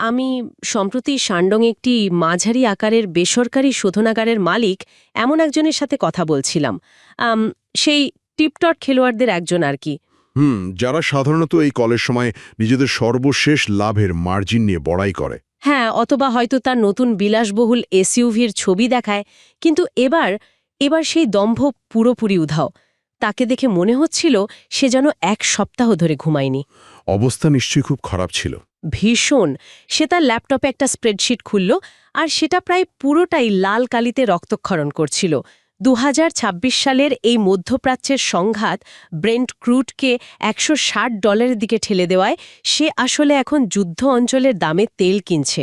আমি সম্প্রতি শানডং একটি মাঝারি আকারের বেসরকারি শোধনাগারের মালিক এমন একজনের সাথে কথা বলছিলাম। আম, সেই টিপটপ খেলোয়াড়দের একজন আর কি। যারা সাধারণত এই কলের সময় নিজেদের সর্বশেষ লাভের মার্জিন নিয়ে বড়াই করে। হ্যাঁ, অথবা হয়তো তার নতুন বিলাসবহুল এসইউভির ছবি দেখায়, কিন্তু এবার এবার সেই দম্ভ পুরোপুরি উধাও। তাকে দেখে মনে হচ্ছিল সে যেন এক সপ্তাহ ধরে ঘুমায়নি। অবস্থা নিশ্চয়ই খুব খারাপ ছিল। ভীষণ। সে তার ল্যাপটপে একটা স্প্রেডশিট খুলল, আর সেটা প্রায় পুরোটাই লাল কালিতে রক্তক্ষরণ করছিল। ২০২৬ সালের এই মধ্যপ্রাচ্যের সংঘাত ব্রেন্ট ক্রুডকে $১৬০ দিকে ঠেলে দেওয়ায় সে আসলে এখন যুদ্ধ অঞ্চলের দামে তেল কিনছে।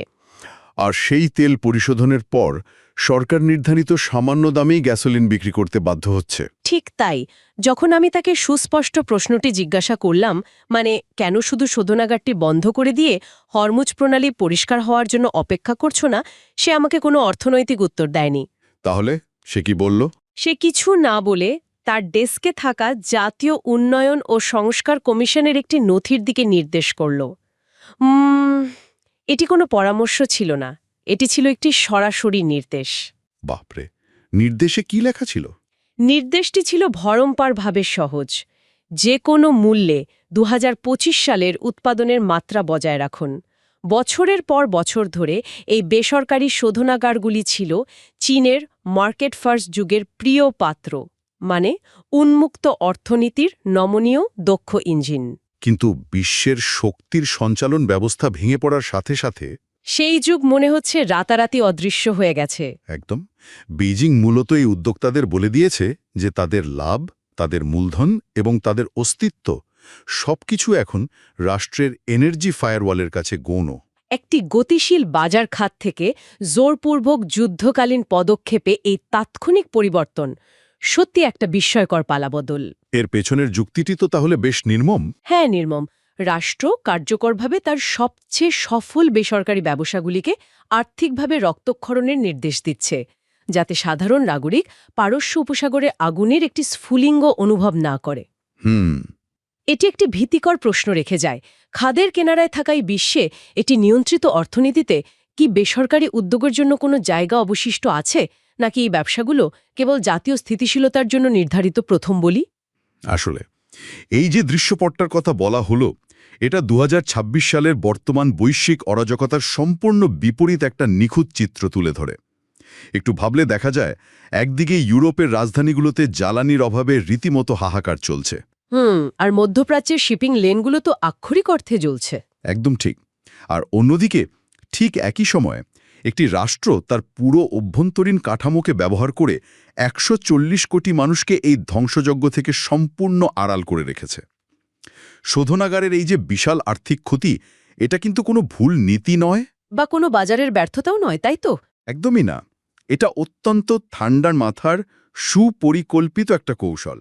আর সেই তেল পরিশোধনের পর সরকার নির্ধারিত সামান্য দামেই গ্যাসোলিন বিক্রি করতে বাধ্য হচ্ছে। ঠিক তাই। যখন আমি তাকে সুস্পষ্ট প্রশ্নটি জিজ্ঞাসা করলাম, মানে কেন শুধু শোধনাগারটি বন্ধ করে দিয়ে হরমুজ প্রণালী পরিষ্কার হওয়ার জন্য অপেক্ষা করছো না, সে আমাকে কোনো অর্থনৈতিক উত্তর দেয়নি। তাহলে সে কি বলল? সে কিছু না বলে তার ডেস্কে থাকা জাতীয় উন্নয়ন ও সংস্কার কমিশনের একটি নথির দিকে নির্দেশ করল। এটি কোনো পরামর্শ ছিল না, এটি ছিল একটি সরাসরি নির্দেশ। বাপরে, নির্দেশে কি লেখা ছিল? নির্দেশটি ছিল ভরম্পারভাবে সহজ। যে কোনো মূল্যে ২০২৫ সালের উৎপাদনের মাত্রা বজায় রাখুন। বছরের পর বছর ধরে এই বেসরকারি শোধনাগারগুলি ছিল চীনের মার্কেট ফার্স্ট যুগের প্রিয় পাত্র, মানে উন্মুক্ত অর্থনীতির নমনীয় দক্ষ ইঞ্জিন। কিন্তু বিশ্বের শক্তির সঞ্চালন ব্যবস্থা ভেঙে পড়ার সাথে সাথে সেই যুগ মনে হচ্ছে রাতারাতি অদৃশ্য হয়ে গেছে। একদম। বেইজিং মূলত এই উদ্যোক্তাদের বলে দিয়েছে যে তাদের লাভ, তাদের মূলধন এবং তাদের অস্তিত্ব সবকিছু এখন রাষ্ট্রের এনার্জি ফায়ারওয়ালের কাছে গৌণ। একটি গতিশীল বাজার খাত থেকে জোরপূর্বক যুদ্ধকালীন পদক্ষেপে এই তাৎক্ষণিক পরিবর্তন সত্যি একটা বিস্ময়কর পালাবদল। এর পেছনের যুক্তিটি তো তাহলে বেশ নির্মম। হ্যাঁ, নির্মম। রাষ্ট্র কার্যকরভাবে তার সবচেয়ে সফল বেসরকারি ব্যবসাগুলিকে আর্থিকভাবে রক্তক্ষরণের নির্দেশ দিচ্ছে, যাতে সাধারণ নাগরিক পারস্য উপসাগরে আগুনের একটি স্ফুলিঙ্গ অনুভব না করে। এটি একটি ভীতিকর প্রশ্ন রেখে যায়। খাদের কেনারায় থাকা এই বিশ্বে এটি নিয়ন্ত্রিত অর্থনীতিতে কি বেসরকারি উদ্যোগের জন্য কোনো জায়গা অবশিষ্ট আছে, নাকি এই ব্যবসাগুলো কেবল জাতীয় স্থিতিশীলতার জন্য নির্ধারিত প্রথম বলি? আসলে এই যে দৃশ্যপটটার কথা বলা হলো, এটা ২০২৬ সালের বর্তমান বৈশ্বিক অরাজকতার সম্পূর্ণ বিপরীত একটা নিখুঁত চিত্র তুলে ধরে। একটু ভাবলে দেখা যায়, একদিকে ইউরোপের রাজধানীগুলোতে জ্বালানির অভাবে রীতিমতো হাহাকার চলছে। আর মধ্যপ্রাচ্যের শিপিং লেনগুলো তো আক্ষরিক অর্থে জ্বলছে। একদম ঠিক। আর অন্যদিকে ঠিক একই সময়ে একটি রাষ্ট্র তার পুরো অভ্যন্তরীণ কাঠামোকে ব্যবহার করে ১৪০ কোটি মানুষকে এই ধ্বংসযজ্ঞ থেকে সম্পূর্ণ আড়াল করে রেখেছে। শোধনাগারের এই যে বিশাল আর্থিক ক্ষতি, এটা কিন্তু কোনো ভুল নীতি নয় বা কোনো বাজারের ব্যর্থতাও নয়, তাই তো? একদমই না। এটা অত্যন্ত ঠান্ডার মাথার সুপরিকল্পিত একটা কৌশল।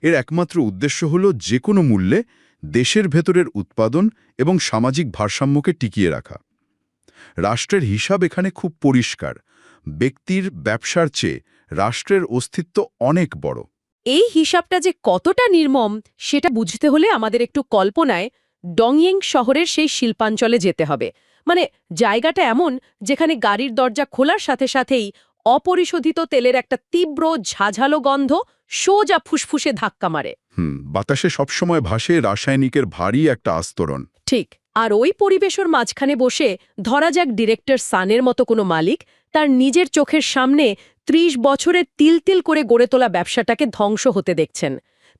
এর একমাত্র উদ্দেশ্য হল যে কোনো মূল্যে দেশের ভেতরের উৎপাদন এবং সামাজিক ভারসাম্যকে টিকিয়ে রাখা। রাষ্ট্রের হিসাব এখানে খুব পরিষ্কার। ব্যক্তির ব্যবসার চেয়ে রাষ্ট্রের অস্তিত্ব অনেক বড়। এই হিসাবটা যে কতটা নির্মম সেটা বুঝতে হলে আমাদের একটু কল্পনায় ডংইয়েং শহরের সেই শিল্পাঞ্চলে যেতে হবে। মানে জায়গাটা এমন যেখানে গাড়ির দরজা খোলার সাথে সাথেই অপরিশোধিত তেলের একটা তীব্র ঝাঝালো গন্ধ সোজা ফুসফুসে ধাক্কা মারে। বাতাসে সবসময় ভাসে রাসায়নিকের ভারী একটা আস্তরণ। ঠিক। আর ওই পরিবেশের মাঝখানে বসে ধরা যাক ডিরেক্টর সানের মতো কোনো মালিক তার নিজের চোখের সামনে ৩০ বছরে তিল তিল করে গড়ে তোলা ব্যবসাটাকে ধ্বংস হতে দেখছেন।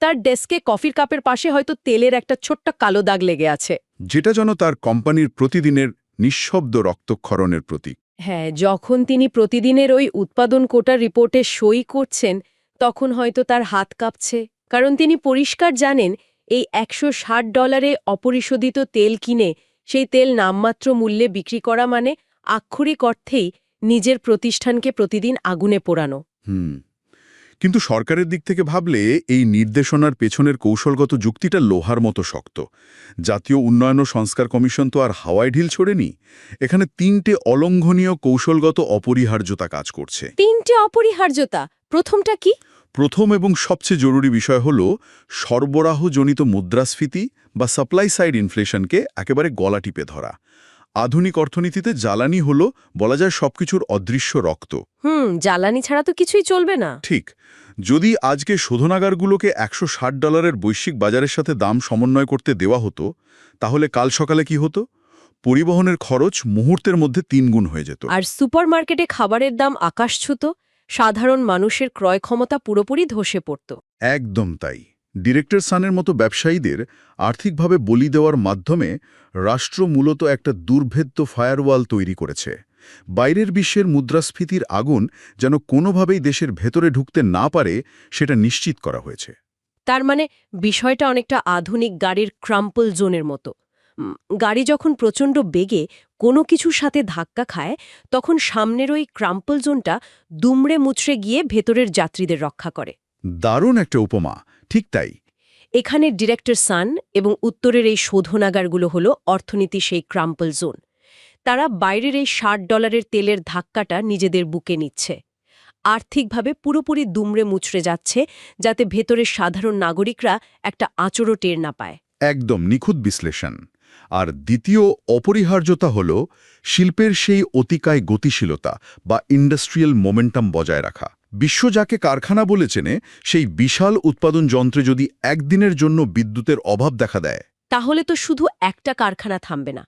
তার ডেস্কে কফির কাপের পাশে হয়তো তেলের একটা ছোট্ট কালো দাগ লেগে আছে, যেটা যেন তার কোম্পানির প্রতিদিনের নিঃশব্দ রক্তক্ষরণের প্রতীক। হ্যাঁ, যখন তিনি প্রতিদিনের ওই উৎপাদন কোটার রিপোর্টে সই করছেন, তখন হয়তো তার হাত কাঁপছে, কারণ তিনি পরিষ্কার জানেন এই $১৬০ অপরিশোধিত তেল কিনে সেই তেল নামমাত্র মূল্যে বিক্রি করা মানে আক্ষরিক অর্থেই নিজের প্রতিষ্ঠানকে প্রতিদিন আগুনে পোড়ানো। কিন্তু সরকারের দিক থেকে ভাবলে এই নির্দেশনার পেছনের কৌশলগত যুক্তিটা লোহার মতো শক্ত। জাতীয় উন্নয়ন ও সংস্কার কমিশন তো আর হাওয়ায় ঢিল ছোড়েনি। এখানে ৩টে অলঙ্ঘনীয় কৌশলগত অপরিহার্যতা কাজ করছে। ৩টে অপরিহার্যতা? প্রথমটা কি? প্রথম এবং সবচেয়ে জরুরি বিষয় হল সরবরাহজনিত মুদ্রাস্ফীতি বা সাপ্লাই সাইড ইনফ্লেশনকে একেবারে গলা টিপে ধরা। আধুনিক অর্থনীতিতে জ্বালানি হল বলা যায় সবকিছুর অদৃশ্য রক্ত। জ্বালানি ছাড়া তো কিছুই চলবে না। ঠিক। যদি আজকে শোধনাগারগুলোকে $160 বৈশ্বিক বাজারের সাথে দাম সমন্বয় করতে দেওয়া হতো, তাহলে কাল সকালে কি হতো? পরিবহনের খরচ মুহূর্তের মধ্যে 3 গুণ হয়ে যেত। আর সুপারমার্কেটে খাবারের দাম আকাশছুঁত, সাধারণ মানুষের ক্রয় ক্ষমতা পুরোপুরি ধসে পড়ত। একদম তাই। ডিরেক্টর সানের মতো ব্যবসায়ীদের আর্থিকভাবে বলি দেওয়ার মাধ্যমে রাষ্ট্র মূলত একটা দুর্ভেদ্য ফায়ারওয়াল তৈরি করেছে। বাইরের বিশ্বের মুদ্রাস্ফীতির আগুন যেন কোনোভাবেই দেশের ভেতরে ঢুকতে না পারে সেটা নিশ্চিত করা হয়েছে। তার মানে বিষয়টা অনেকটা আধুনিক গাড়ির ক্রাম্পল জোনের মতো। গাড়ি যখন প্রচণ্ড বেগে কোনো কিছুর সাথে ধাক্কা খায়, তখন সামনের ওই ক্রাম্পল জোনটা দুমড়ে মুচড়ে গিয়ে ভেতরের যাত্রীদের রক্ষা করে। দারুণ একটা উপমা। ঠিক তাই। এখানে ডিরেক্টর সান এবং উত্তরের এই শোধনাগারগুলো হলো অর্থনীতি সেই ক্রাম্পল জোন। তারা বাইরের এই $60 তেলের ধাক্কাটা নিজেদের বুকে নিচ্ছে, আর্থিকভাবে পুরোপুরি দুমড়ে মুচড়ে যাচ্ছে, যাতে ভেতরের সাধারণ নাগরিকরা একটা আঁচড়ও টের না পায়। একদম নিখুঁত বিশ্লেষণ। আর দ্বিতীয় অপরিহার্যতা হল শিল্পের সেই অতিকায় গতিশীলতা বা ইন্ডাস্ট্রিয়াল মোমেন্টাম বজায় রাখা। বিশ্ব যাকে কারখানা বলে চেনে, সেই বিশাল উৎপাদন যন্ত্রে যদি একদিনের জন্য বিদ্যুতের অভাব দেখা দেয়, তাহলে তো শুধু একটা কারখানা থামবে না,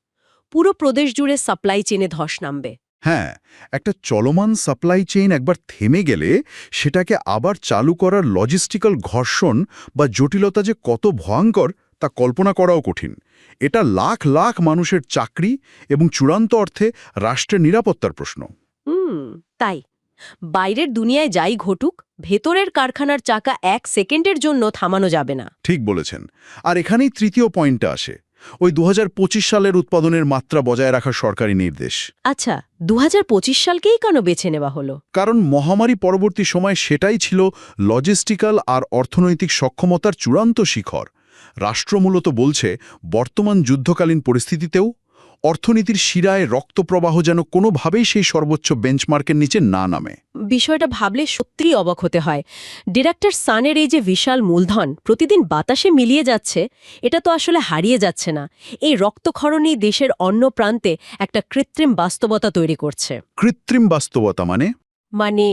পুরো প্রদেশ জুড়ে সাপ্লাই চেনে ধস নামবে। হ্যাঁ, একটা চলমান সাপ্লাই চেইন একবার থেমে গেলে সেটাকে আবার চালু করার লজিস্টিক্যাল ঘর্ষণ বা জটিলতা যে কত ভয়ঙ্কর তা কল্পনা করাও কঠিন। এটা লাখ লাখ মানুষের চাকরি এবং চূড়ান্ত অর্থে রাষ্ট্রের নিরাপত্তার প্রশ্ন। তাই বাইরের দুনিয়ায় যাই ঘটুক, ভেতরের কারখানার চাকা 1 সেকেন্ডের জন্য থামানো যাবে না। ঠিক বলেছেন। আর এখানেই তৃতীয় পয়েন্টটা আসে, ওই 2025 সালের উৎপাদনের মাত্রা বজায় রাখার সরকারি নির্দেশ। আচ্ছা, 2025 সালকেই কেন বেছে নেওয়া হলো? কারণ মহামারী পরবর্তী সময় সেটাই ছিল লজিস্টিক্যাল আর অর্থনৈতিক সক্ষমতার চূড়ান্ত শিখর। রাষ্ট্র মূলত বলছে, বর্তমান যুদ্ধকালীন পরিস্থিতিতেও অর্থনীতির শিরায় রক্তপ্রবাহ যেন কোনোভাবেই সেই সর্বোচ্চ বেঞ্চমার্কের নিচে না নামে। বিষয়টা ভাবলে সত্যিই অবাক হতে হয়। ডিরেক্টর সানের এই যে বিশাল মূলধন প্রতিদিন বাতাসে মিলিয়ে যাচ্ছে, এটা তো আসলে হারিয়ে যাচ্ছে না। এই রক্তক্ষরণই দেশের অন্য প্রান্তে একটা কৃত্রিম বাস্তবতা তৈরি করছে। কৃত্রিম বাস্তবতা মানে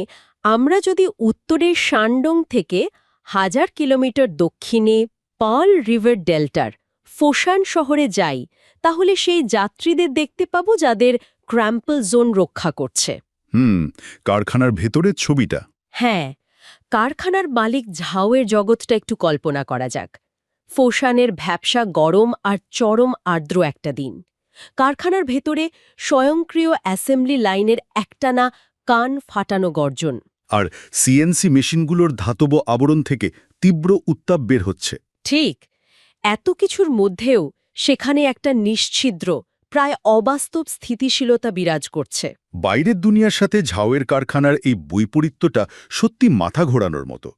আমরা যদি উত্তরের শানডং থেকে 1000 কিলোমিটার দক্ষিণে পার্ল রিভার ডেল্টার ফোশান শহরে যাই, তাহলে সেই যাত্রীদের দেখতে পাবো যাদের ক্র্যাম্পল জোন রক্ষা করছে। কারখানার ভেতরের ছবিটা। হ্যাঁ, কারখানার মালিক ঝাওয়ের জগৎটা একটু কল্পনা করা যাক। ফোশানের ভ্যাপসা গরম আর চরম আর্দ্র একটা দিন। কারখানার ভেতরে স্বয়ংক্রিয় অ্যাসেম্বলি লাইনের একটানা কান ফাটানো গর্জন। আর সিএনসি মেশিনগুলোর ধাতব আবরণ থেকে তীব্র উত্তাপ বের হচ্ছে। ঠিক, এত কিছুর মধ্যেও সেখানে একটা নিশ্ছিদ্র, প্রায় অবাস্তব স্থিতিশীলতা বিরাজ করছে। বাইরের দুনিয়ার সাথে ঝাওয়ের কারখানার এই বৈপরীত্যটা সত্যি মাথা ঘোরানোর মতো।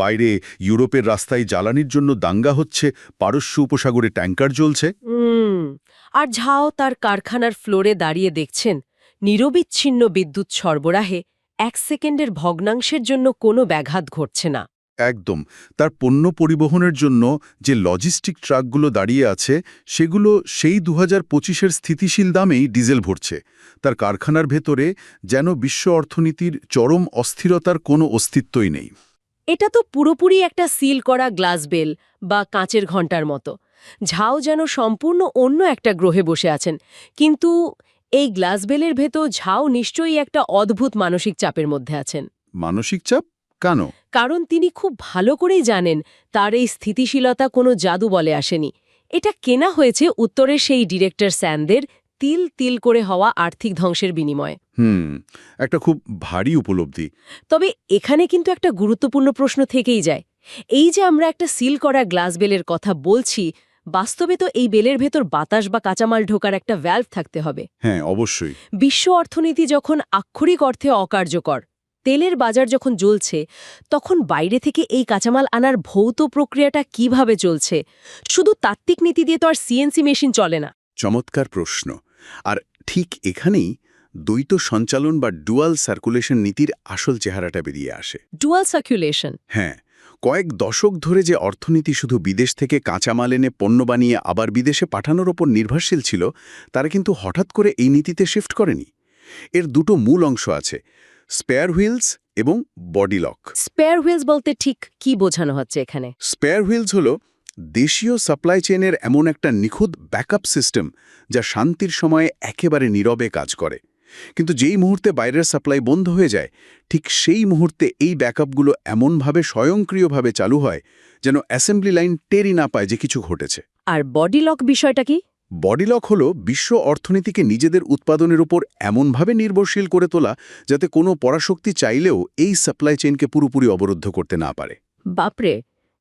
বাইরে ইউরোপের রাস্তায় জ্বালানির জন্য দাঙ্গা হচ্ছে, পারস্য উপসাগরে ট্যাঙ্কার জ্বলছে। আর ঝাও তার কারখানার ফ্লোরে দাঁড়িয়ে দেখছেন নিরবিচ্ছিন্ন বিদ্যুৎ সরবরাহে 1 সেকেন্ডের ভগ্নাংশের জন্য কোনো ব্যাঘাত ঘটছে না। একদম। তার পণ্য পরিবহনের জন্য যে লজিস্টিক ট্রাকগুলো দাঁড়িয়ে আছে, সেগুলো সেই 2025-এর স্থিতিশীল দামেই ডিজেল ভরছে। তার কারখানার ভেতরে যেন বিশ্ব অর্থনীতির চরম অস্থিরতার কোনো অস্তিত্বই নেই। এটা তো পুরোপুরি একটা সিল করা গ্লাস বেল বা কাঁচের ঘণ্টার মতো। ঝাও যেন সম্পূর্ণ অন্য একটা গ্রহে বসে আছেন। কিন্তু এই গ্লাস বেলের ভেতর ঝাও নিশ্চয়ই একটা অদ্ভুত মানসিক চাপের মধ্যে আছেন। মানসিক চাপ কেন? কারণ তিনি খুব ভালো করেই জানেন তার এই স্থিতিশীলতা কোনো জাদু বলে আসেনি। এটা কেনা হয়েছে উত্তরের সেই ডিরেক্টর স্যানদের তিল তিল করে হওয়া আর্থিক ধ্বংসের বিনিময়ে। একটা খুব ভারী উপলব্ধি। তবে এখানে কিন্তু একটা গুরুত্বপূর্ণ প্রশ্ন থেকেই যায়। এই যে আমরা একটা সিল করা গ্লাস বেলের কথা বলছি, বাস্তবে তো এই বেলের ভেতর বাতাস বা কাঁচামাল ঢোকার একটা ভ্যালভ থাকতে হবে। হ্যাঁ, অবশ্যই। বিশ্ব অর্থনীতি যখন আক্ষরিক অর্থে অকার্যকর, তেলের বাজার যখন জ্বলছে, তখন বাইরে থেকে এই কাঁচামাল আনার ভৌত প্রক্রিয়াটা কিভাবে চলছে? শুধু তাত্ত্বিক নীতি দিয়ে তো আর সিএনসি মেশিন চলে না। চমৎকার প্রশ্ন। আর ঠিক এখানেই দ্বৈত সঞ্চালন বা ডুয়াল সার্কুলেশন নীতির আসল চেহারাটা বেরিয়ে আসে। Dual circulation? হ্যাঁ, কয়েক দশক ধরে যে অর্থনীতি শুধু বিদেশ থেকে কাঁচামাল এনে পণ্য বানিয়ে আবার বিদেশে পাঠানোর ওপর নির্ভরশীল ছিল, তারা কিন্তু হঠাৎ করে এই নীতিতে শিফট করেনি। এর দুটো মূল অংশ আছে, স্পেয়ার হুইলস এবং বডি লক। স্পেয়ার হুইলস বলতে ঠিক কি বোঝানো হচ্ছে এখানে? স্পেয়ার হুইলস হল দেশীয় সাপ্লাই চেইনের এমন একটা নিখুঁত ব্যাকআপ সিস্টেম যা শান্তির সময়ে একেবারে নীরবে কাজ করে। কিন্তু যেই মুহূর্তে বাইরের সাপ্লাই বন্ধ হয়ে যায়, ঠিক সেই মুহূর্তে এই ব্যাকআপগুলো এমনভাবে স্বয়ংক্রিয়ভাবে চালু হয় যেন অ্যাসেম্বলি লাইন টেরই না পায় যে কিছু ঘটেছে। আর বডি লক বিষয়টা কি? বডি লক হল বিশ্ব অর্থনীতিকে নিজেদের উৎপাদনের উপর এমনভাবে নির্ভরশীল করে তোলা যাতে কোনো পরাশক্তি চাইলেও এই সাপ্লাই চেইনকে পুরোপুরি অবরুদ্ধ করতে না পারে। বাপরে!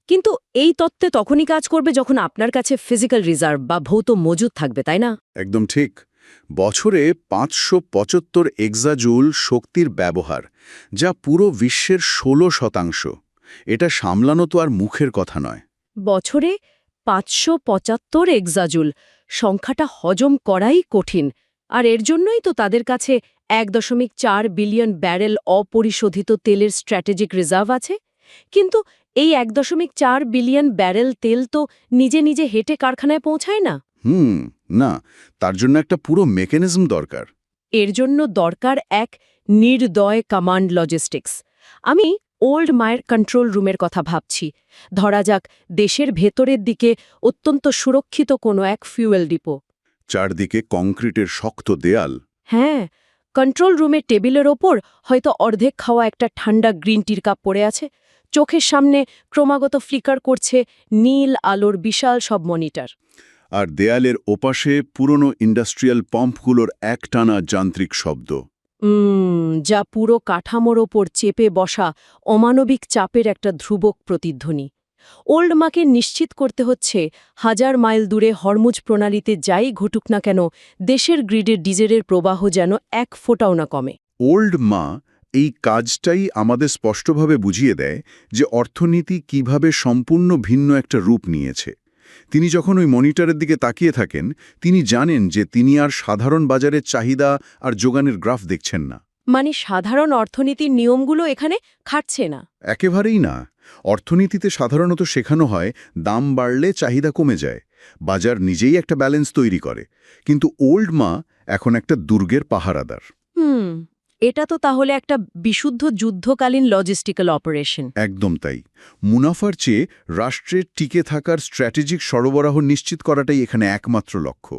কিন্তু এই তত্ত্বে তখনই কাজ করবে যখন আপনার কাছে ফিজিক্যাল রিজার্ভ বা ভৌত মজুদ থাকবে, তাই না? একদম ঠিক। বছরে ৫৭৫ এক্সাজুল শক্তির ব্যবহার, যা পুরো বিশ্বের ১৬%। এটা সামলানো তো আর মুখের কথা নয়। বছরে ৫৭৫ এক্সাজুল, সংখ্যাটা হজম করাই কঠিন। আর এর জন্যই তো তাদের কাছে ১.৪ বিলিয়ন ব্যারেল অপরিশোধিত তেলের স্ট্র্যাটেজিক রিজার্ভ আছে। কিন্তু এই ১.৪ বিলিয়ন ব্যারেল তেল তো নিজে নিজে হেঁটে কারখানায় পৌঁছায় না। না, তার জন্য একটা পুরো মেকানিজম দরকার। এর জন্য দরকার এক নির্দয় কমান্ড লজিস্টিক্স। আমি ওল্ড মায়ের কন্ট্রোল রুমের কথা ভাবছি। ধরা যাক দেশের ভেতরের দিকে অত্যন্ত সুরক্ষিত কোনো এক ফুয়েল ডিপো। চারদিকে কংক্রিটের শক্ত দেয়াল। হ্যাঁ, কন্ট্রোল রুমের টেবিলের ওপর হয়তো অর্ধেক খাওয়া একটা ঠান্ডা গ্রিন টির কাপ পড়ে আছে। চোখের সামনে ক্রমাগত ফ্লিকার করছে নীল আলোর বিশাল সব মনিটর। আর দেয়ালের ওপাশে পুরনো ইন্ডাস্ট্রিয়াল পাম্পগুলোর একটানা যান্ত্রিক শব্দ। যা পুরো কাঠামোর ওপর চেপে বসা অমানবিক চাপের একটা ধ্রুবক প্রতিধ্বনি। ওল্ড মাকে নিশ্চিত করতে হচ্ছে ১০০০ মাইল দূরে হরমুজ প্রণালীতে যাই ঘটুক না কেন, দেশের গ্রিডের ডিজেলের প্রবাহ যেন এক ফোঁটাও না কমে। ওল্ড মা এই কাজটাই আমাদের স্পষ্টভাবে বুঝিয়ে দেয় যে অর্থনীতি কিভাবে সম্পূর্ণ ভিন্ন একটা রূপ নিয়েছে। তিনি যখন ওই মনিটরের দিকে তাকিয়ে থাকেন, তিনি জানেন যে তিনি আর সাধারণ বাজারের চাহিদা আর যোগানের গ্রাফ দেখছেন না। মানে সাধারণ অর্থনীতির নিয়মগুলো এখানে খাটছে না। একেবারেই না। অর্থনীতিতে সাধারণত শেখানো হয় দাম বাড়লে চাহিদা কমে যায়, বাজার নিজেই একটা ব্যালেন্স তৈরি করে। কিন্তু ওল্ড মা এখন একটা দুর্গের পাহারাদার। এটা তো তাহলে একটা বিশুদ্ধ যুদ্ধকালীন লজিস্টিক্যাল অপারেশন। একদম তাই। মুনাফার চেয়ে রাষ্ট্রের টিকে থাকার স্ট্র্যাটেজিক সরবরাহ নিশ্চিত করাটাই এখানে একমাত্র লক্ষ্য।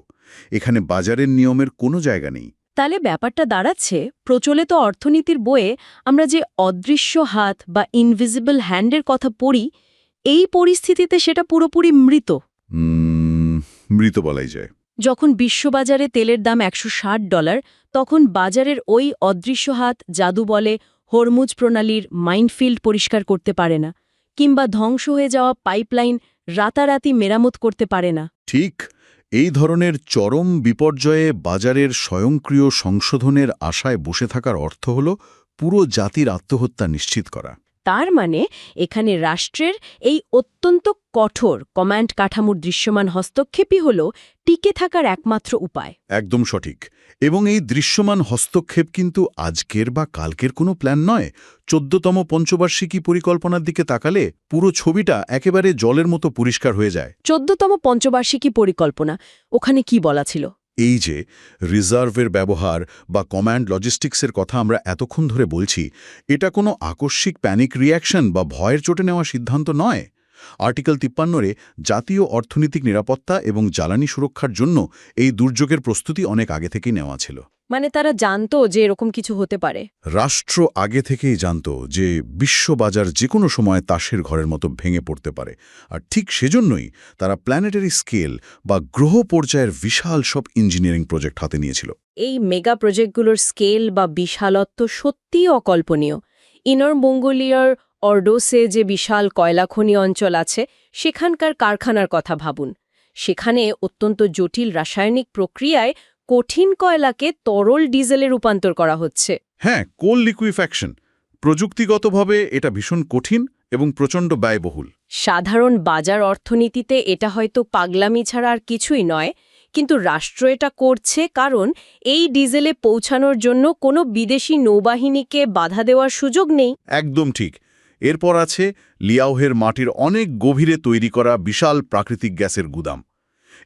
এখানে বাজারের নিয়মের কোনো জায়গা নেই। তাহলে ব্যাপারটা দাঁড়াচ্ছে, প্রচলিত অর্থনীতির বইয়ে আমরা যে অদৃশ্য হাত বা ইনভিজিবল হ্যান্ডের কথা পড়ি, এই পরিস্থিতিতে সেটা পুরোপুরি মৃত। মৃত বলাই যায়। যখন বিশ্ববাজারে তেলের দাম $১৬০, তখন বাজারের ওই অদৃশ্য হাত জাদু বলে হরমুজ প্রণালীর মাইনফিল্ড পরিষ্কার করতে পারে না, কিংবা ধ্বংস হয়ে যাওয়া পাইপলাইন রাতারাতি মেরামত করতে পারে না। ঠিক এই ধরনের চরম বিপর্যয়ে বাজারের স্বয়ংক্রিয় সংশোধনের আশায় বসে থাকার অর্থ হল পুরো জাতির আত্মহত্যা নিশ্চিত করা। তার মানে এখানে রাষ্ট্রের এই অত্যন্ত কঠোর কমান্ড কাঠামোর দৃশ্যমান হস্তক্ষেপই হল টিকে থাকার একমাত্র উপায়। একদম সঠিক। এবং এই দৃশ্যমান হস্তক্ষেপ কিন্তু আজকের বা কালকের কোনো প্ল্যান নয়। ১৪তম পঞ্চবার্ষিকী পরিকল্পনার দিকে তাকালে পুরো ছবিটা একেবারে জলের মতো পরিষ্কার হয়ে যায়। ১৪তম পঞ্চবার্ষিকী পরিকল্পনা, ওখানে কি বলা ছিল? এই যে রিজার্ভের ব্যবহার বা কমান্ড লজিস্টিক্সের কথা আমরা এতক্ষণ ধরে বলছি, এটা কোনো আকস্মিক প্যানিক রিঅ্যাকশন বা ভয়ের চোটে নেওয়া সিদ্ধান্ত নয়। আর্টিকেল ৫৩-এ জাতীয় অর্থনৈতিক নিরাপত্তা এবং জ্বালানি সুরক্ষার জন্য এই দুর্যোগের প্রস্তুতি অনেক আগে থেকেই নেওয়া ছিল। মানে তারা জানতো যে এরকম কিছু হতে পারে। রাষ্ট্র আগে থেকেই জানত যে বিশ্ববাজার যে কোনো সময় তাসের ঘরের মতো ভেঙে পড়তে পারে। আর ঠিক সেজন্যই তারা প্ল্যানেটারি স্কেল বা গ্রহ পর্যায়ের বিশাল সব ইঞ্জিনিয়ারিং প্রজেক্ট হাতে নিয়েছিল। এই মেগা প্রজেক্টগুলোর স্কেল বা বিশালত্ব সত্যিই অকল্পনীয়। ইনর মঙ্গোলিয়ার অর্ডোসে যে বিশাল কয়লাখনি অঞ্চল আছে, সেখানকার কারখানার কথা ভাবুন। সেখানে অত্যন্ত জটিল রাসায়নিক প্রক্রিয়ায় কঠিন কয়লাকে তরল ডিজেলে রূপান্তর করা হচ্ছে। হ্যাঁ, কোল লিকুইফ্যাকশন। প্রযুক্তিগতভাবে এটা ভীষণ কঠিন এবং প্রচণ্ড ব্যয়বহুল। সাধারণ বাজার অর্থনীতিতে এটা হয়তো পাগলামি ছাড়া আর কিছুই নয়, কিন্তু রাষ্ট্র এটা করছে কারণ এই ডিজেলে পৌঁছানোর জন্য কোনো বিদেশি নৌবাহিনীকে বাধা দেওয়ার সুযোগ নেই। একদম ঠিক। এরপর আছে লিয়াওহের মাটির অনেক গভীরে তৈরি করা বিশাল প্রাকৃতিক গ্যাসের গুদাম।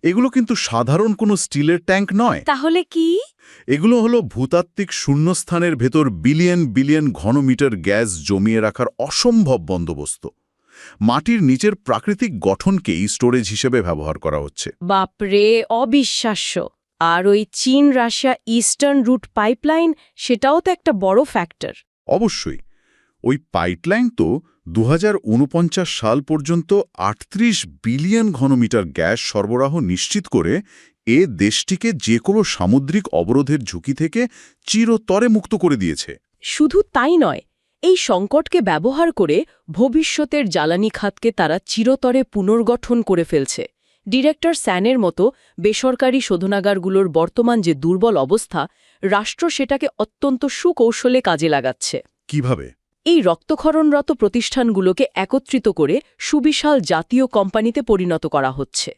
এগুলো কিন্তু সাধারণ কোনো স্টিলের ট্যাঙ্ক নয়। তাহলে কি? এগুলো হলো ভূতাত্ত্বিক শূন্যস্থানের ভেতর বিলিয়ন বিলিয়ন ঘনমিটার গ্যাস জমিয়ে রাখার অসম্ভব বন্দোবস্ত। মাটির নিচের প্রাকৃতিক গঠনকেই স্টোরেজ হিসেবে ব্যবহার করা হচ্ছে। বাপরে, অবিশ্বাস্য! আর ওই চীন রাশিয়া ইস্টার্ন রুট পাইপলাইন, সেটাও তো একটা বড় ফ্যাক্টর। অবশ্যই। ওই পাইপলাইন তো 2049 সাল পর্যন্ত 38 বিলিয়ন ঘনমিটার গ্যাস সরবরাহ নিশ্চিত করে এ দেশটিকে যে কোনো সামুদ্রিক অবরোধের ঝুঁকি থেকে চিরতরে মুক্ত করে দিয়েছে। শুধু তাই নয়, এই সংকটকে ব্যবহার করে ভবিষ্যতের জ্বালানি খাতকে তারা চিরতরে পুনর্গঠন করে ফেলছে। ডিরেক্টর স্যানের মতো বেসরকারি শোধনাগারগুলোর বর্তমান যে দুর্বল অবস্থা, রাষ্ট্র সেটাকে অত্যন্ত সুকৌশলে কাজে লাগাচ্ছে। কিভাবে? এই রক্তক্ষরণরত প্রতিষ্ঠানগুলোকে একত্রিত করে সুবিশাল জাতীয় কোম্পানিতে পরিণত করা হচ্ছে।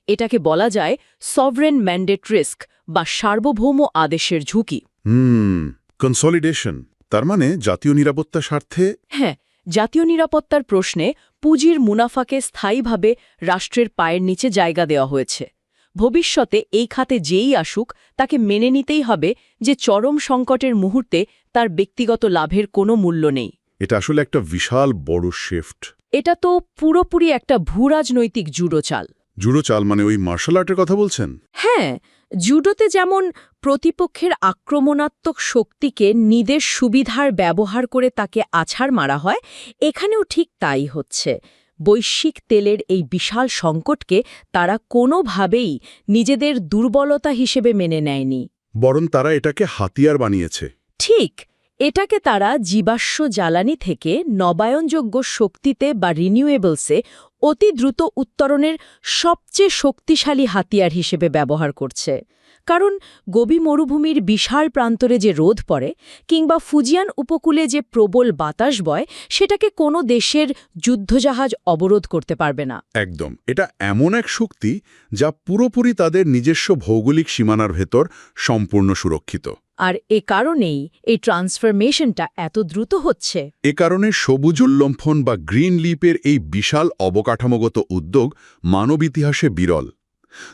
এটাকে বলা যায় সভরেন ম্যান্ডেট রিস্ক বা সার্বভৌম আদেশের ঝুঁকি। কনসলিডেশন, তার মানে জাতীয় নিরাপত্তা স্বার্থে। হ্যাঁ, জাতীয় নিরাপত্তার প্রশ্নে পুঁজির মুনাফাকে স্থায়ীভাবে রাষ্ট্রের পায়ের নিচে জায়গা দেওয়া হয়েছে। ভবিষ্যতে এই খাতে যেই আসুক, তাকে মেনে নিতেই হবে যে চরম সংকটের মুহূর্তে তার ব্যক্তিগত লাভের কোনো মূল্য নেই। এটা আসলে একটা বিশাল বড় শিফট। এটা তো পুরোপুরি একটা ভূরাজনৈতিক জুডো চাল। জুডো চাল মানে ওই মার্শাল আর্টের কথা বলছেন? হ্যাঁ, জুডোতে যেমন প্রতিপক্ষের আক্রমণাত্মক শক্তিকে নিজের সুবিধার ব্যবহার করে তাকে আছাড় মারা হয়, এখানেও ঠিক তাই হচ্ছে। বৈশ্বিক তেলের এই বিশাল সংকটকে তারা কোনোভাবেই নিজেদের দুর্বলতা হিসেবে মেনে নেয়নি। বরং তারা এটাকে হাতিয়ার বানিয়েছে। ঠিক, এটাকে তারা জীবাশ্ম জ্বালানি থেকে নবায়নযোগ্য শক্তিতে বা রিনিউয়েবলসে অতি দ্রুত উত্তরণের সবচেয়ে শক্তিশালী হাতিয়ার হিসেবে ব্যবহার করছে। কারণ গোবি মরুভূমির বিশাল প্রান্তরে যে রোদ পড়ে কিংবা ফুজিয়ান উপকূলে যে প্রবল বাতাস বয়, সেটাকে কোনো দেশের যুদ্ধজাহাজ অবরোধ করতে পারবে না। একদম। এটা এমন এক শক্তি যা পুরোপুরি তাদের নিজস্ব ভৌগোলিক সীমানার ভেতর সম্পূর্ণ সুরক্ষিত। আর এ কারণেই এই ট্রান্সফরমেশনটা এত দ্রুত হচ্ছে। এ কারণে সবুজ উল্লম্ফন বা গ্রিন লিপের এই বিশাল অবকাঠামোগত উদ্যোগ মানব ইতিহাসে বিরল।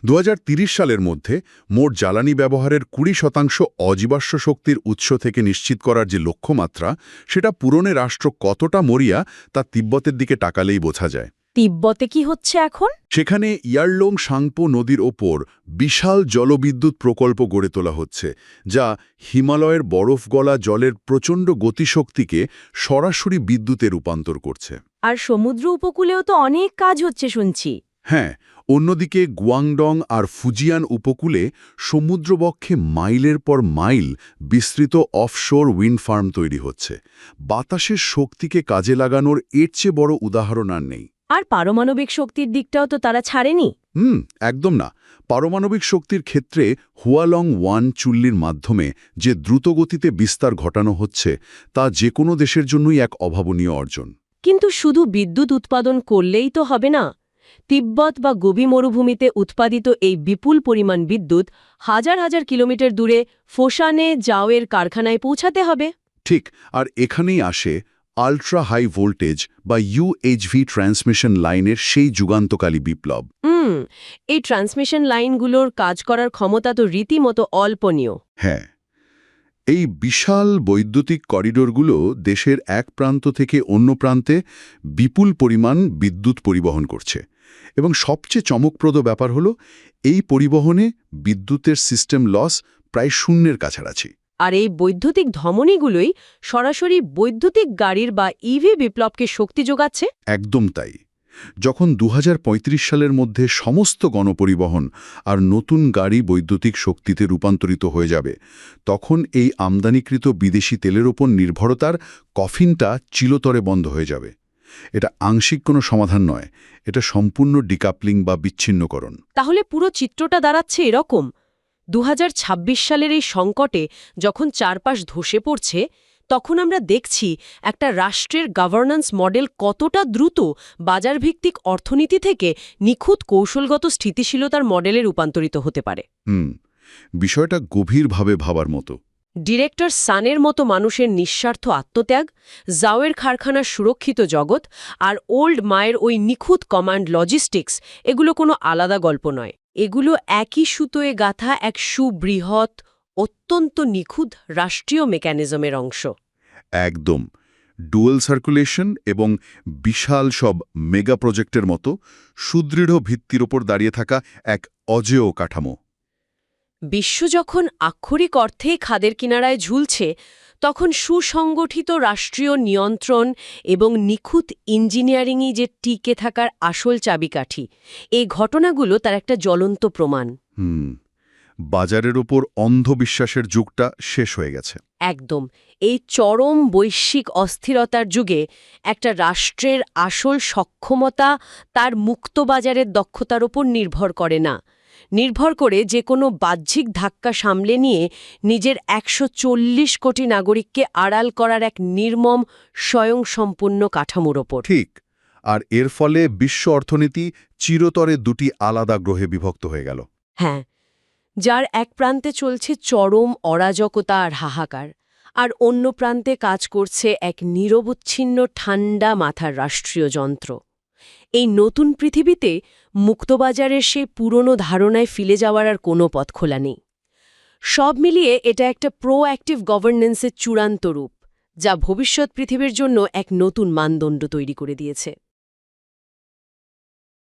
2030 সালের মধ্যে মোট জ্বালানি ব্যবহারের 20% অজীবাশ্ম শক্তির উৎস থেকে নিশ্চিত করার যে লক্ষ্যমাত্রা, সেটা পূরণে রাষ্ট্র কতটা মরিয়া তা তিব্বতের দিকে তাকালেই বোঝা যায়। তিব্বতে কি হচ্ছে এখন? সেখানে ইয়ারলং সাংপো নদীর ওপর বিশাল জলবিদ্যুৎ প্রকল্প গড়ে তোলা হচ্ছে, যা হিমালয়ের বরফ গলা জলের প্রচণ্ড গতিশক্তিকে সরাসরি বিদ্যুতে রূপান্তর করছে। আর সমুদ্র উপকূলেও তো অনেক কাজ হচ্ছে শুনছি। হ্যাঁ, অন্যদিকে গুয়াংডং আর ফুজিয়ান উপকূলে সমুদ্রবক্ষে মাইলের পর মাইল বিস্তৃত অফশোর উইন্ড ফার্ম তৈরি হচ্ছে। বাতাসের শক্তিকে কাজে লাগানোর এর চেয়ে বড় উদাহরণ আর নেই। আর পারমাণবিক শক্তির দিকটাও তো তারা ছাড়েনি। একদম না। পারমাণবিক শক্তির ক্ষেত্রে হুয়ালং 1 চুল্লির মাধ্যমে যে দ্রুতগতিতে বিস্তার ঘটানো হচ্ছে, তা যে কোনো দেশের জন্যই এক অভাবনীয় অর্জন। কিন্তু শুধু বিদ্যুৎ উৎপাদন করলেই তো হবে না। তিব্বত বা গোবি মরুভূমিতে উৎপাদিত এই বিপুল পরিমাণ বিদ্যুৎ হাজার হাজার কিলোমিটার দূরে ফোসানে জাওয়ের কারখানায় পৌঁছাতে হবে। ঠিক, আর এখানেই আসে আল্ট্রা হাই ভোল্টেজ বা ইউএইচভি ট্রান্সমিশন লাইনের সেই যুগান্তকালী বিপ্লব। এই ট্রান্সমিশন লাইনগুলোর কাজ করার ক্ষমতা তো রীতিমতো অল্পনীয়। হ্যাঁ, এই বিশাল বৈদ্যুতিক করিডোরগুলো দেশের এক প্রান্ত থেকে অন্য প্রান্তে বিপুল পরিমাণ বিদ্যুৎ পরিবহন করছে। এবং সবচেয়ে চমকপ্রদ ব্যাপার হলো, এই পরিবহনে বিদ্যুতের সিস্টেম লস প্রায় শূন্যের কাছাকাছি। আর এই বৈদ্যুতিক ধমনীগুলোই সরাসরি বৈদ্যুতিক গাড়ির বা ইভি বিপ্লবকে শক্তি যোগাচ্ছে। একদম তাই। যখন 2035 সালের মধ্যে সমস্ত গণপরিবহন আর নতুন গাড়ি বৈদ্যুতিক শক্তিতে রূপান্তরিত হয়ে যাবে, তখন এই আমদানিকৃত বিদেশি তেলের ওপর নির্ভরতার কফিনটা চিরতরে বন্ধ হয়ে যাবে। এটা আংশিক কোনো সমাধান নয়, এটা সম্পূর্ণ ডিকাপলিং বা বিচ্ছিন্নকরণ। তাহলে পুরো চিত্রটা দাঁড়াচ্ছে এরকম: 2026 সালের এই সংকটে যখন চারপাশ ধসে পড়ছে, তখন আমরা দেখছি একটা রাষ্ট্রের গভর্নেন্স মডেল কতটা দ্রুত বাজারভিত্তিক অর্থনীতি থেকে নিখুঁত কৌশলগত স্থিতিশীলতার মডেলে রূপান্তরিত হতে পারে। বিষয়টা গভীরভাবে ভাবার মতো। ডিরেক্টর সানের মতো মানুষের নিঃস্বার্থ আত্মত্যাগ, জাওয়ের কারখানার সুরক্ষিত জগৎ আর ওল্ড মায়ের ওই নিখুঁত কমান্ড লজিস্টিক্স, এগুলো কোনো আলাদা গল্প নয়। এগুলো একই সুতোয় গাঁথা এক সুবৃহৎ, অত্যন্ত নিখুঁত রাষ্ট্রীয় মেকানিজমের অংশ। একদম। ডুয়েল সার্কুলেশন এবং বিশাল সব মেগা প্রজেক্টের মতো সুদৃঢ় ভিত্তির ওপর দাঁড়িয়ে থাকা এক অজেয় কাঠামো। বিশ্ব যখন আক্ষরিক অর্থেই খাদের কিনারায় ঝুলছে, তখন সুসংগঠিত রাষ্ট্রীয় নিয়ন্ত্রণ এবং নিখুঁত ইঞ্জিনিয়ারিংই যে টিকে থাকার আসল চাবিকাঠি, এই ঘটনাগুলো তার একটা জ্বলন্ত প্রমাণ। বাজারের ওপর অন্ধবিশ্বাসের যুগটা শেষ হয়ে গেছে। একদম। এই চরম বৈশ্বিক অস্থিরতার যুগে একটা রাষ্ট্রের আসল সক্ষমতা তার মুক্ত বাজারের দক্ষতার ওপর নির্ভর করে না, নির্ভর করে যে কোনো বাহ্যিক ধাক্কা সামলে নিয়ে নিজের ১৪০ কোটি নাগরিককে আড়াল করার এক নির্মম স্বয়ংসম্পূর্ণ কাঠামোর ওপর। ঠিক। আর এর ফলে বিশ্ব অর্থনীতি চিরতরে দুটি আলাদা গ্রহে বিভক্ত হয়ে গেল। হ্যাঁ, যার এক প্রান্তে চলছে চরম অরাজকতা আর হাহাকার, আর অন্য প্রান্তে কাজ করছে এক নিরবচ্ছিন্ন ঠান্ডা মাথার রাষ্ট্রীয় যন্ত্র। এই নতুন পৃথিবীতে মুক্তবাজারের সেই পুরনো ধারণায় ফিরে যাওয়ার আর কোনো পথ খোলা নেই। সব মিলিয়ে এটা একটা প্রোঅ্যাক্টিভ গভর্নেন্সের চূড়ান্ত রূপ, যা ভবিষ্যৎ পৃথিবীর জন্য এক নতুন মানদণ্ড তৈরি করে দিয়েছে।